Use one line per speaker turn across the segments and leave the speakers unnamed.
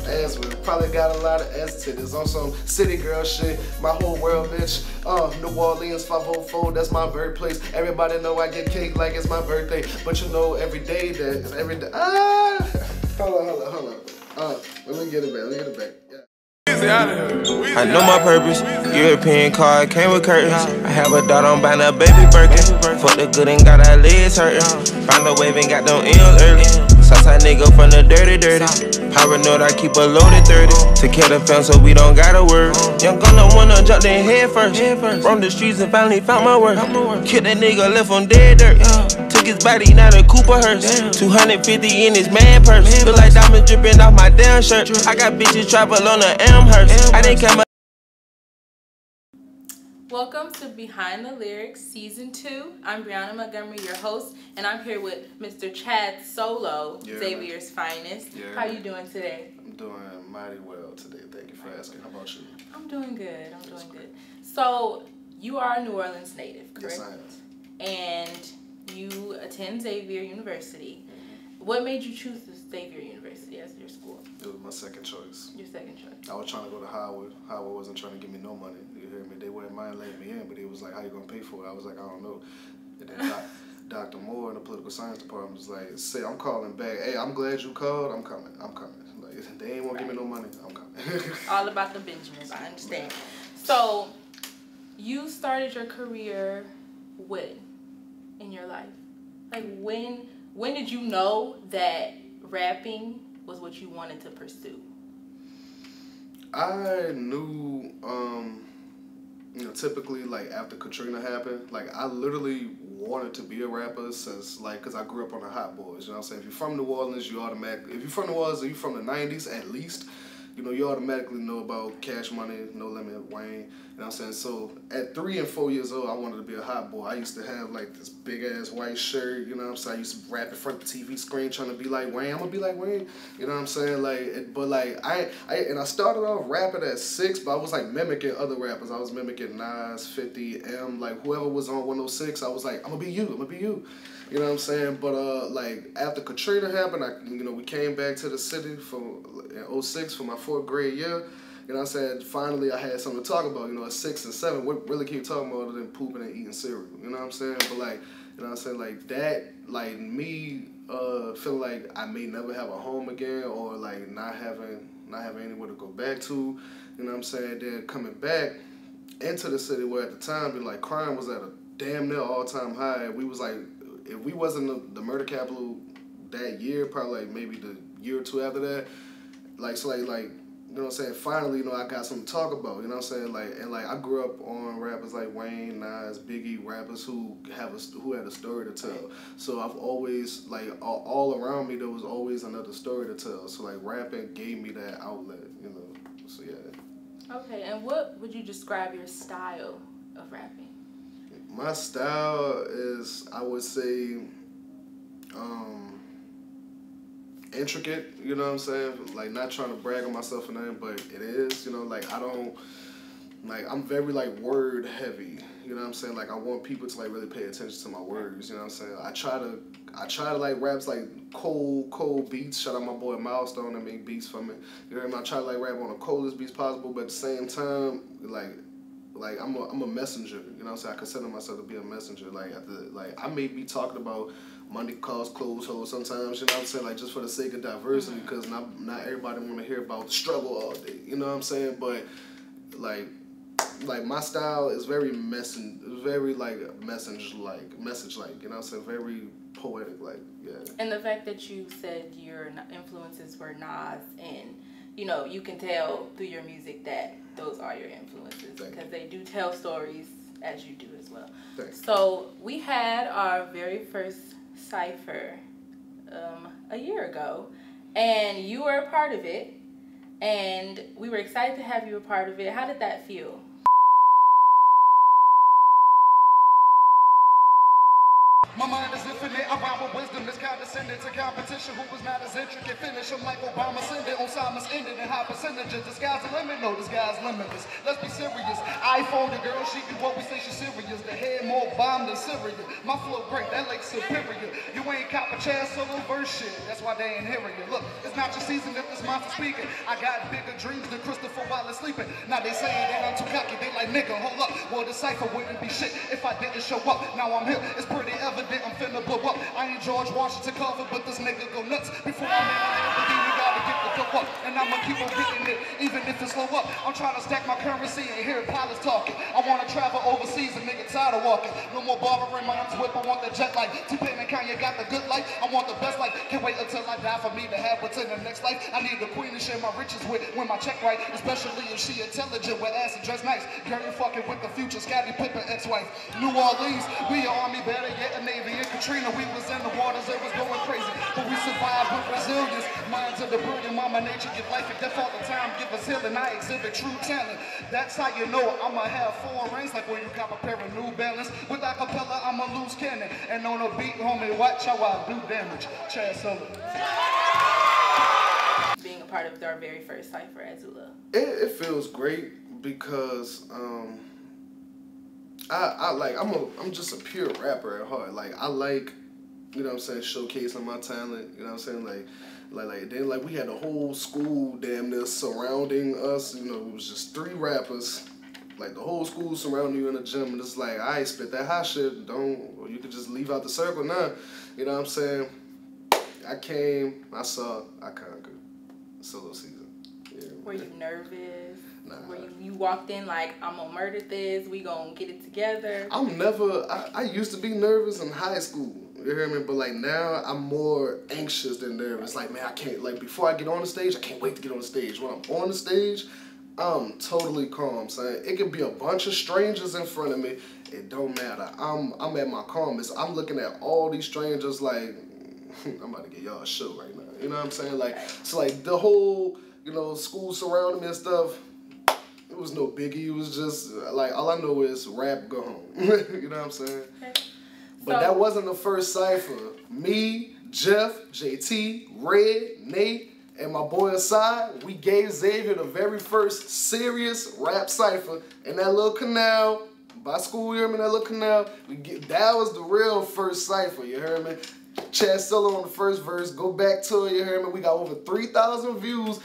ass with. Probably got a lot of ass titties on some city girl shit. My whole world, bitch. New Orleans 504, that's my birthplace. Everybody know I get cake like it's my birthday. But you know, every day that, every day. Hold on. Let me get it back. Yeah.
I know my purpose. European car came with curtains. I have a daughter, I'm buying a baby Birkin. Fuck the good and got our legs hurting. Found a wave and got them M's early. Southside nigga from the dirty. Paranoid, I keep a loaded 30. Took care of the fam so we don't gotta worry. Young gunner wanna jump in head first. Roam the streets and finally found my worth. Killed that nigga, left on dead dirt. Took his body, not a Cooper hearse. 250 in his man purse. Feel like diamonds dripping off my damn shirt. I got bitches travel on the Amherst. I didn't care much.
Welcome to Behind the Lyrics Season 2. I'm Brianna Montgomery, your host, and I'm here with Mr. Chad Solo, Xavier's finest. How you doing today?
I'm doing mighty well today. Thank you for asking. How about you?
I'm doing good. So, you are a New Orleans native, correct?
Yes, I am.
And you attend Xavier University. What made you choose Xavier University as your school?
It was my second choice.
Your second choice.
I was trying to go to Howard. Howard wasn't trying to give me no money. You hear me? They wouldn't mind letting me in, but it was like, how you gonna pay for it? I was like, I don't know. And then Dr. Moore in the political science department was like, say, I'm calling back. Hey, I'm glad you called. I'm coming. Like, they ain't won't give me no money. I'm coming.
All about the Benjamins, I understand. So, you started your career when in your life? Like, when did you know that rapping was what you wanted to pursue?
I knew, typically, like, after Katrina happened, like, I literally wanted to be a rapper since, like, because I grew up on the Hot Boys, you know what I'm saying? If you're from New Orleans, you automatically, if you're from New Orleans and you're from the 90s at least, you know, you automatically know about Cash Money, No Limit, Wayne, you know what I'm saying? So at 3 and 4 years old, I wanted to be a hot boy. I used to have like this big ass white shirt, you know what I'm saying? I used to rap in front of the TV screen trying to be like Wayne. I'm gonna be like Wayne, you know what I'm saying? Like, but like, I started off rapping at 6, but I was like mimicking other rappers. I was mimicking Nas, 50, M, like whoever was on 106. I was like, I'm gonna be you. You know what I'm saying? But like after Katrina happened, we came back to the city in 06 for my 4th grade year. You know what I'm saying? Finally, I had something to talk about. You know, at 6 and 7, what really keep talking about other than pooping and eating cereal. You know what I'm saying? But like, you know what I'm saying? Like that, like me feeling like I may never have a home again, or like not having anywhere to go back to. You know what I'm saying? Then coming back into the city where at the time, like crime was at a damn near all-time high. We was like, if we wasn't the murder capital that year, probably like maybe the year or two after that, like, so like, you know what I'm saying, finally, you know, I got something to talk about, you know what I'm saying, like, and like, I grew up on rappers like Wayne, Nas, Biggie, rappers who had a story to tell, so I've always, like, all around me, there was always another story to tell, so like, rapping gave me that outlet, you know, so yeah.
Okay, and what would you describe your style of rapping?
My style is, I would say, intricate, you know what I'm saying? Like, not trying to brag on myself or nothing, but it is, you know, like, I'm very, like, word heavy, you know what I'm saying? Like, I want people to, like, really pay attention to my words, you know what I'm saying? I try to like, raps, like, cold beats. Shout out my boy Milestone that make beats for me. You know what I mean? I try to, like, rap on the coldest beats possible, but at the same time, like I'm a messenger, you know what I'm saying? I consider myself to be a messenger. Like, I may be talking about Monday calls, clothes holes sometimes, you know what I'm saying? Like, just for the sake of diversity, because not everybody want to hear about the struggle all day, you know what I'm saying? But, like my style is very like, message-like, you know what I'm saying? Very poetic, like, yeah.
And the fact that you said your influences were Nas, and, you know, you can tell through your music that those are your influences, because they do tell stories as you do as well. So we had our very first cypher a year ago, and you were a part of it, and we were excited to have you a part of it. How did that feel?
My mind is infinite, I rhyme with wisdom that's condescending to competition who was not as intricate. Finish them like Obama sending on Simon's ending and high percentages. The sky's the limit, no, the sky's limitless. Let's be serious. iPhone the girl, she be what we say she's serious. The head more bomb than Syria. My flow great, that like superior. You ain't cop a Chad Solo verse shit, that's why they ain't hearing you. Look, it's not your season if this monster speaking. I got bigger dreams than Christopher Wallace sleeping. Now they saying that I'm too cocky, they like nigga, hold up. Well, the cipher wouldn't be shit if I didn't show up. Now I'm here, it's pretty evident I'm finna blow up. I ain't George Washington Carver, but this nigga go nuts. Before I'm in the Lamborghini, we gotta get the dope up. And I'ma keep on getting it, even if it's slow up. I'm trying to stack my currency and hear pilots talking. I wanna travel overseas and nigga tired of walking. No more barbering mom's whip, I want the jet life. T-Pain and Kanye got the good life, I want the best life. Can't wait until I die for me to have what's in the next life. I need the queen to share my riches with when my check right. Especially if she intelligent with ass and dress nice. Girl, you fucking with the future, Scottie Pippen ex-wife. New Orleans, we an army, better yet a navy. In Katrina, we was in the waters, it was going crazy. But we survived with resilience. Minds of the burden, mama nature give life and death all the time. Give us healing, I exhibit true talent. That's how you know I'ma have 4 rings. Like when you cop a pair of New Balance. With acapella, I'm a loose cannon. And on a beat, homie, watch how I do damage. Chad Solo.
Being a part of our very first cypher at Zula.
It feels great because I'm just a pure rapper at heart. Like I like, you know what I'm saying, showcasing my talent, you know what I'm saying, then we had the whole school damn near surrounding us, you know, it was just 3 rappers, like the whole school surrounding you in the gym, and it's like, I spit that hot shit, or you could just leave out the circle now, you know what I'm saying. I came, I saw, I conquered. Solo season. Yeah.
Were you nervous?
Nah.
Were you walked in like, I'm gonna murder this, we gonna get it together?
I used to be nervous in high school, you hear me? But like now, I'm more anxious than nervous. Like, man, I can't, like before I get on the stage, I can't wait to get on the stage. When I'm on the stage, I'm totally calm, son. It could be a bunch of strangers in front of me. It don't matter. I'm at my calmest. I'm looking at all these strangers like, I'm about to get y'all a show right now. You know what I'm saying? Like, so like the whole, you know, school surrounding me and stuff, it was no biggie. It was just like, all I know is rap, go home. You know what I'm saying? Okay. But that wasn't the first cypher. Me, Jeff, JT, Red, Nate, and my boy Asad, we gave Xavier the very first serious rap cypher in that little canal. By school, you hear me? That little canal. That was the real first cypher, you heard me? Chad Solo on the first verse, go back to it, you hear me? We got over 3,000 views.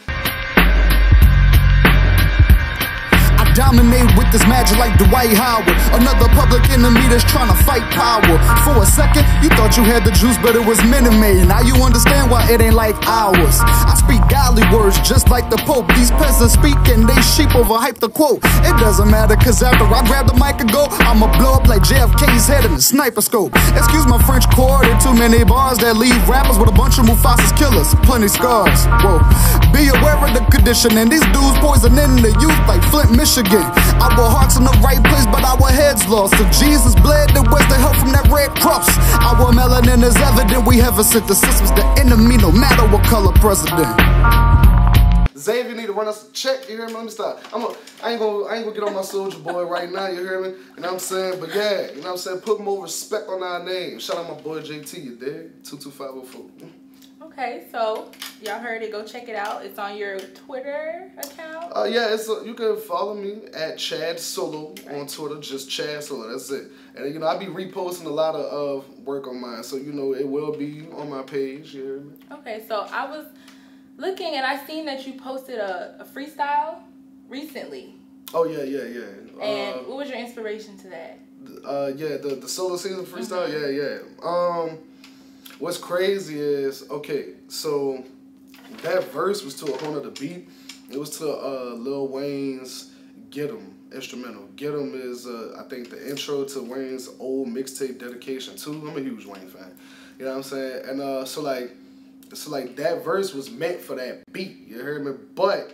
Dominate with this magic like Dwight Howard. Another public enemy that's trying to fight power. For a second, you thought you had the juice, but it was Minute-Maid. Now you understand why it ain't like ours. I speak godly words just like the Pope. These peasants speak and they sheep overhype the quote. It doesn't matter, cause after I grab the mic and go, I'ma blow up like JFK's head in the sniper scope. Excuse my French quarter, too many bars that leave rappers with a bunch of Mufasa's killers. Plenty scars, whoa. Be aware of the condition, and these dudes poisoning the youth like Flint, Michigan. Our hearts in the right place, but our heads lost. If Jesus bled, then where's the help from that Red Cross? Our melanin is evident. We haven't sent the system's the enemy, no matter what color president.
Xavier need to run us a check, you hear me? Let me stop. I ain't gonna get on my soldier boy right now, you hear me? You know what I'm saying? But yeah, you know what I'm saying? Put more respect on our name. Shout out my boy JT, you dig? 22504.
Okay, so y'all heard it. Go check it out. It's on your Twitter account.
Yeah, you can follow me at Chad Solo on Twitter. Just Chad Solo. That's it. And you know, I be reposting a lot of work on mine, so you know it will be on my page. You hear me? Okay, so I was looking and I seen that you posted a freestyle recently. Oh yeah.
And what was your inspiration to that?
Yeah, the solo season freestyle. Mm-hmm. Yeah. What's crazy is, okay, so that verse was to a whole nother beat. It was to Lil Wayne's Get 'Em instrumental. Get 'Em is, I think, the intro to Wayne's old mixtape Dedication 2. I'm a huge Wayne fan. You know what I'm saying? And so like that verse was meant for that beat. You heard me? But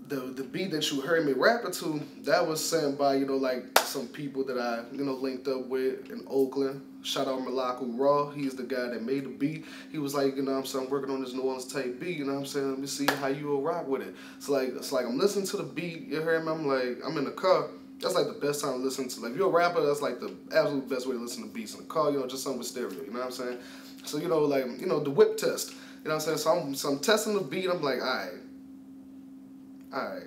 the beat that you heard me rapping to, that was sent by, you know, like some people that I, you know, linked up with in Oakland. Shout out Malaku Raw. He's the guy that made the beat. He was like, you know what I'm saying, I'm working on this New Orleans type beat, you know what I'm saying? Let me see how you will rock with it. So like I'm listening to the beat, you hear me? I'm like, I'm in the car, That's like the best time to listen to. Like, if you're a rapper, that's like the absolute best way to listen to beats in the car. You know, just something with stereo. You know what I'm saying? So you know, like, you know, the whip test. You know what I'm saying? So I'm testing the beat. I'm like, all right,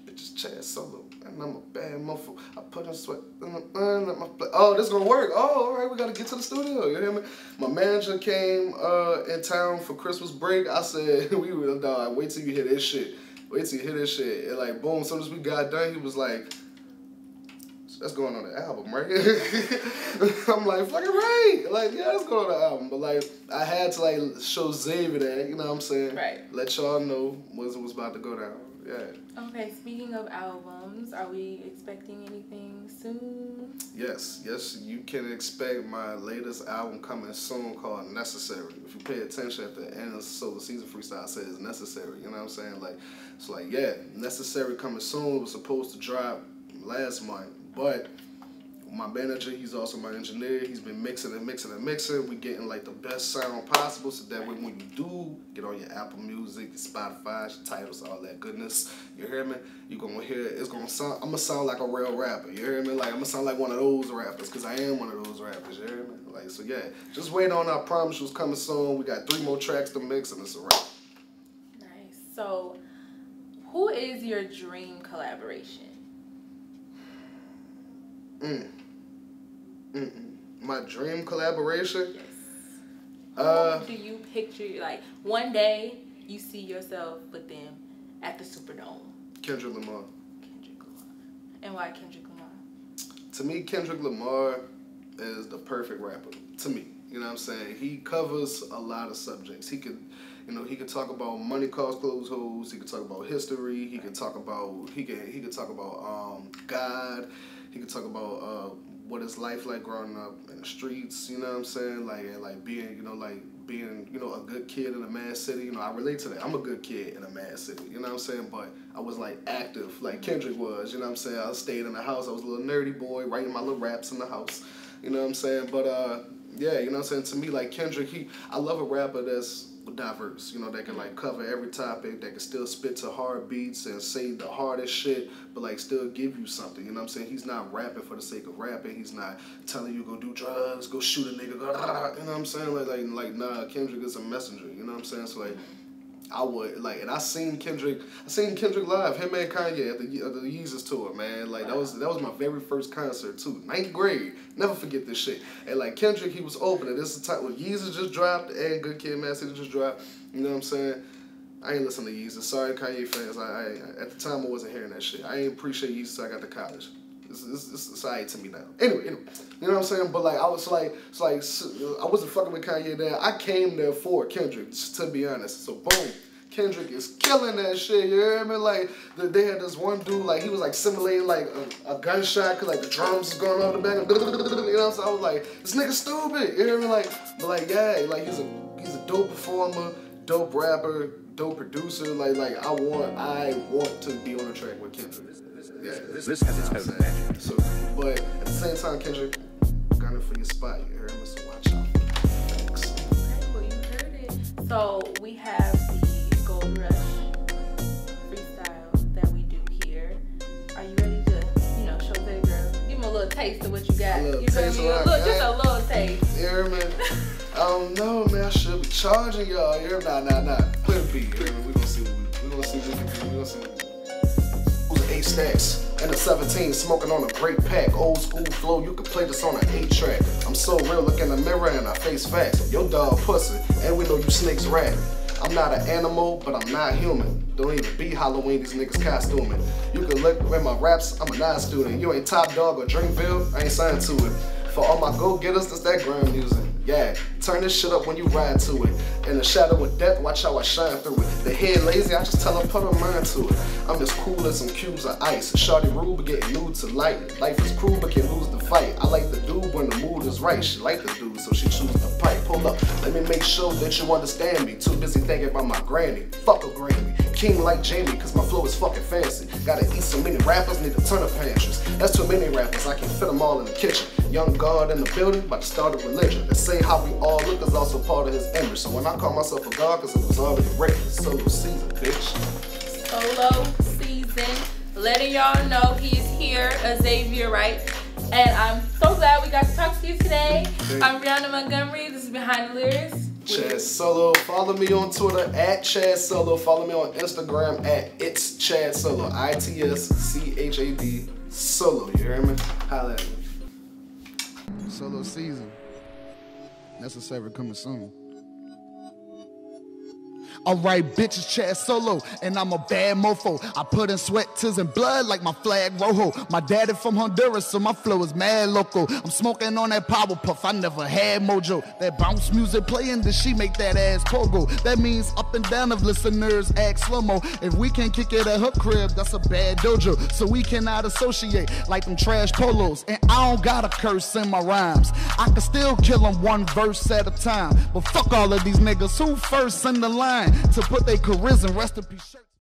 bitches Chad Solo, and I'm a bad motherfucker. I put in sweat. Oh, this gonna work. Oh, all right, we gotta get to the studio. You hear me? My manager came in town for Christmas break. I said, dog, wait till you hear this shit. Wait till you hear this shit. And like, boom, as soon as we got done, he was like, that's going on the album, right? I'm like, fucking right. Like, yeah, that's going on the album. But like, I had to like show Xavier that, you know what I'm saying?
Right.
Let y'all know what was about to go down. Yeah.
Okay, speaking of albums, are we expecting anything soon?
Yes, you can expect my latest album coming soon called Necessary. If you pay attention at the end of the Solar Season Freestyle, it says Necessary, you know what I'm saying? Like, it's like, yeah, Necessary coming soon. It was supposed to drop last month, but my manager, he's also my engineer, he's been mixing and mixing and mixing. We getting like the best sound possible so that way when you do get on your Apple Music, your Spotify, your titles, all that goodness, you hear me? You're gonna hear it's gonna sound, I'm gonna sound like a real rapper, you hear me? Like, I'm gonna sound like one of those rappers, because I am one of those rappers, you hear me? Like, so yeah, just wait on our Promise was coming soon. We got 3 more tracks to mix and it's a wrap.
Nice. So, who is your dream collaboration?
My dream collaboration?
Yes. Who do you picture, like, one day you see yourself with them at the Superdome?
Kendrick Lamar.
Kendrick Lamar. And why Kendrick Lamar?
To me, Kendrick Lamar is the perfect rapper. To me. You know what I'm saying? He covers a lot of subjects. He could, you know, he could talk about money, cars, clothes, hoes. He could talk about history. He could talk about, he could talk about God. He could talk about what is life like growing up in the streets, you know what I'm saying? Like being, you know, a good kid in a mad city. You know, I relate to that. I'm a good kid in a mad city, you know what I'm saying? But I was like active, like Kendrick was, you know what I'm saying? I stayed in the house. I was a little nerdy boy, writing my little raps in the house, you know what I'm saying? But yeah, you know what I'm saying? To me, like Kendrick, I love a rapper that's diverse, you know, that can like cover every topic, that can still spit to hard beats and say the hardest shit, but like still give you something, you know what I'm saying? He's not rapping for the sake of rapping. He's not telling you go do drugs, go shoot a nigga, go, you know what I'm saying? Like nah, Kendrick is a messenger, you know what I'm saying? So like, I would like, and I seen Kendrick live, him and Kanye at the Yeezus tour, man. Like that was my very first concert too, 9th grade. Never forget this shit. And like Kendrick, he was opening. This is the time when Yeezus just dropped and Good Kid, Mad City just dropped. You know what I'm saying? I ain't listen to Yeezus. Sorry, Kanye fans. I at the time I wasn't hearing that shit. I ain't appreciate Yeezus till I got to college. It's alright to me now. Anyway, you know what I'm saying? But like I was like, I wasn't fucking with Kanye there. I came there for Kendrick, to be honest. So boom, Kendrick is killing that shit. You hear me? Like they had this one dude, like he was like simulating like a gunshot, cause like the drums was going on in the back. You know what I'm saying? I was like, this nigga stupid. You hear me? Like, but like yeah, like he's a dope performer, dope rapper, dope producer. Like I want to be on the track with Kendrick. Yeah,
this has its own magic.
So, but at the same time, Kendrick, gunning for your spot. You heard me? So watch out. Thanks.
Okay, well you heard it. So we have the Gold Rush freestyle that we do here. Are you ready to, you know, show that girl? Give him a little taste of what you got.
A little
You feel
taste
me?
of what I
Just a
got.
little taste.
You hear me? I don't know, man. I should be charging y'all. You hear me? Nah. Play the beat. You hear me? We gonna see what we gonna see. Who's 8 stacks and a 17, smoking on a great pack. Old school flow, you can play this on an 8-track. I'm so real, look in the mirror and I face facts. Your dog pussy, and we know you snakes rat. I'm not an animal, but I'm not human. Don't even be Halloween, these niggas costuming. You can look at my raps, I'm a non-student. You ain't Top Dog or Drinkville, I ain't signed to it. For all my go-getters, that's that grind music. Yeah, turn this shit up when you ride to it. In the shadow of death, watch how I shine through it. The head lazy, I just tell them put her mind to it. I'm as cool as some cubes of ice. Shawty rude, but getting nude to light. Life is cruel, but can lose the fight. I like the dude when the mood is right. She like the dude, so she choose the pipe. Pull up, let me make sure that you understand me. Too busy thinking about my granny. Fuck a granny. King like Jamie, cause my flow is fucking fancy. Gotta eat so many rappers, need a ton of pantries. That's too many rappers, I can fit them all in the kitchen. Young God in the building, about to start a religion. They say how we all look is also part of his image. So when I call myself a god, cause it was already written. Solo season, bitch.
Solo season. Letting y'all know he's here Xavier, right? And I'm so glad we got to talk to you today. I'm Brianna Montgomery. This is Behind the Lyrics.
Chad Solo. Follow me on Twitter at Chad Solo. Follow me on Instagram at It's Chad Solo. ITSCHAD Solo. You hear me? Holla at me.
Solo season. Necessary coming soon. Alright, bitches, Chad Solo, and I'm a bad mofo. I put in sweat, tears, and blood like my flag rojo. My daddy from Honduras, so my flow is mad loco. I'm smoking on that power puff, I never had mojo. That bounce music playing, then she make that ass pogo. That means up and down if listeners act slow-mo. If we can't kick it at her crib, that's a bad dojo. So we cannot associate like them trash polos. And I don't got a curse in my rhymes. I can still kill them one verse at a time. But fuck all of these niggas, who first in the line to put their careers in recipe shirt.